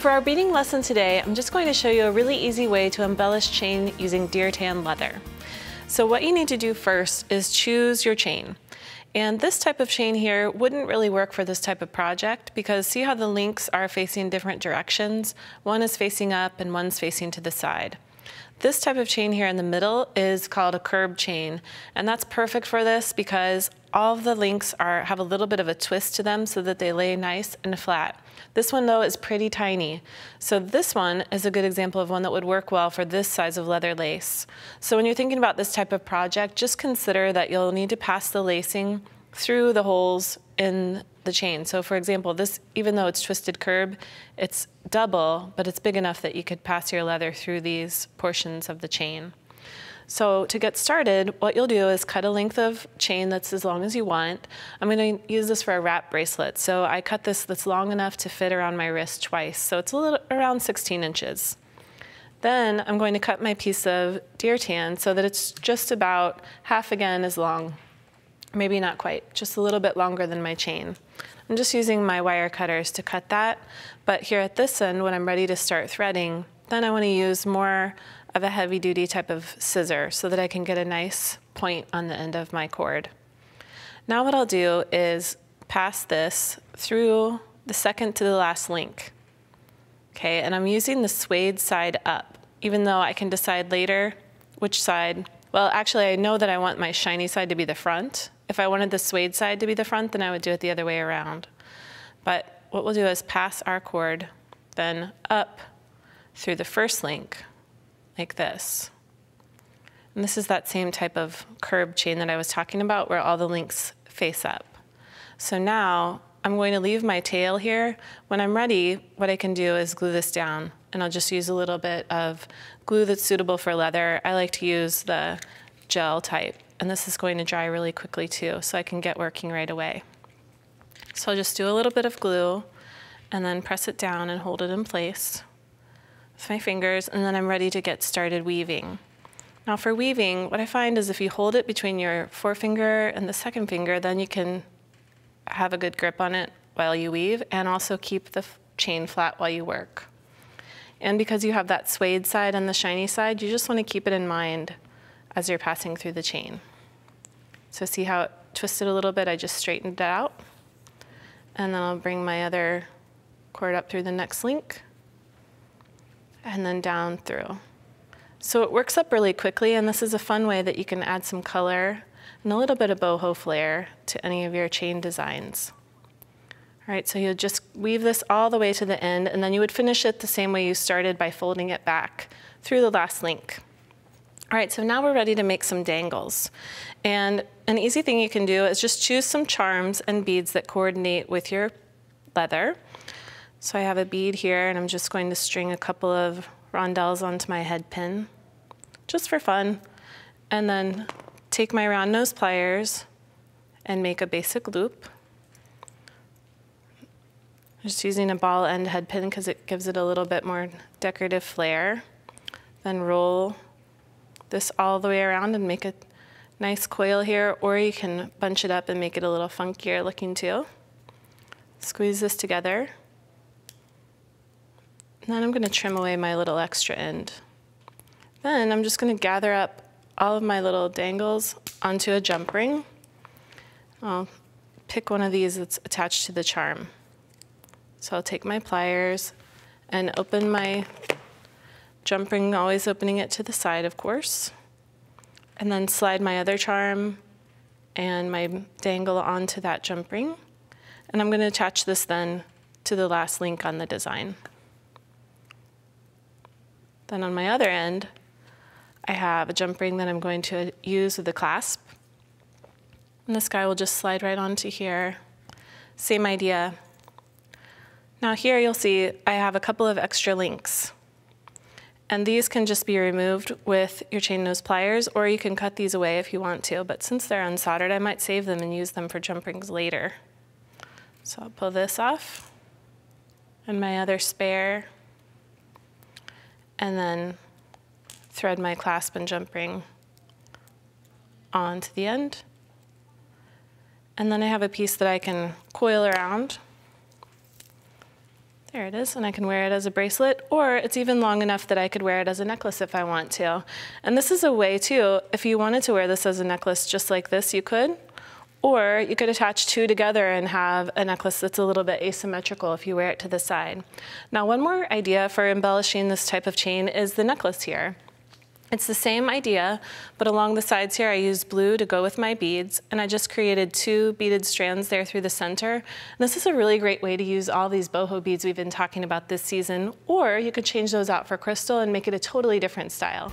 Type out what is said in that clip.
For our beading lesson today, I'm just going to show you a really easy way to embellish chain using deer tan leather. So what you need to do first is choose your chain. And this type of chain here wouldn't really work for this type of project because see how the links are facing different directions? One is facing up and one's facing to the side. This type of chain here in the middle is called a curb chain, and that's perfect for this because all of the links have a little bit of a twist to them so that they lay nice and flat. This one though is pretty tiny. So this one is a good example of one that would work well for this size of leather lace. So when you're thinking about this type of project, just consider that you'll need to pass the lacing through the holes in the chain. So for example, this, even though it's twisted curb, it's double, but it's big enough that you could pass your leather through these portions of the chain. So to get started, what you'll do is cut a length of chain that's as long as you want. I'm going to use this for a wrap bracelet. So I cut this that's long enough to fit around my wrist twice. So it's around 16 inches. Then I'm going to cut my piece of deer tan so that it's just about half again as long. Maybe not quite, just a little bit longer than my chain. I'm just using my wire cutters to cut that, but here at this end, when I'm ready to start threading, then I want to use more of a heavy-duty type of scissor so that I can get a nice point on the end of my cord. Now what I'll do is pass this through the second to the last link. Okay, and I'm using the suede side up, even though I can decide later which side. Well, actually, I know that I want my shiny side to be the front. If I wanted the suede side to be the front, then I would do it the other way around. But what we'll do is pass our cord then up through the first link, like this. And this is that same type of curb chain that I was talking about where all the links face up. So now I'm going to leave my tail here. When I'm ready, what I can do is glue this down, and I'll just use a little bit of glue that's suitable for leather. I like to use the gel type, and this is going to dry really quickly too, so I can get working right away. So I'll just do a little bit of glue and then press it down and hold it in place with my fingers, and then I'm ready to get started weaving. Now for weaving, what I find is if you hold it between your forefinger and the second finger, then you can have a good grip on it while you weave and also keep the chain flat while you work. And because you have that suede side and the shiny side, you just want to keep it in mind as you're passing through the chain. So see how it twisted a little bit? I just straightened it out. And then I'll bring my other cord up through the next link and then down through. So it works up really quickly, and this is a fun way that you can add some color and a little bit of boho flair to any of your chain designs. All right, so you'll just weave this all the way to the end, and then you would finish it the same way you started by folding it back through the last link. All right, so now we're ready to make some dangles. And an easy thing you can do is just choose some charms and beads that coordinate with your leather. So I have a bead here, and I'm just going to string a couple of rondelles onto my head pin, just for fun. And then take my round nose pliers and make a basic loop. Just using a ball end head pin because it gives it a little bit more decorative flair. Then roll this all the way around and make a nice coil here, or you can bunch it up and make it a little funkier looking too. Squeeze this together. And then I'm going to trim away my little extra end. Then I'm just going to gather up all of my little dangles onto a jump ring. I'll pick one of these that's attached to the charm. So I'll take my pliers and open my jump ring, always opening it to the side, of course, and then slide my other charm and my dangle onto that jump ring. And I'm going to attach this then to the last link on the design. Then on my other end, I have a jump ring that I'm going to use with the clasp. And this guy will just slide right onto here. Same idea. Now here you'll see I have a couple of extra links. And these can just be removed with your chain nose pliers, or you can cut these away if you want to. But since they're unsoldered, I might save them and use them for jump rings later. So I'll pull this off, and my other spare, and then thread my clasp and jump ring onto the end. And then I have a piece that I can coil around There it is, and I can wear it as a bracelet, or it's even long enough that I could wear it as a necklace if I want to. And this is a way too, if you wanted to wear this as a necklace just like this, you could. Or you could attach two together and have a necklace that's a little bit asymmetrical if you wear it to the side. Now, one more idea for embellishing this type of chain is the necklace here. It's the same idea, but along the sides here I used blue to go with my beads, and I just created two beaded strands there through the center. And this is a really great way to use all these boho beads we've been talking about this season, or you could change those out for crystal and make it a totally different style.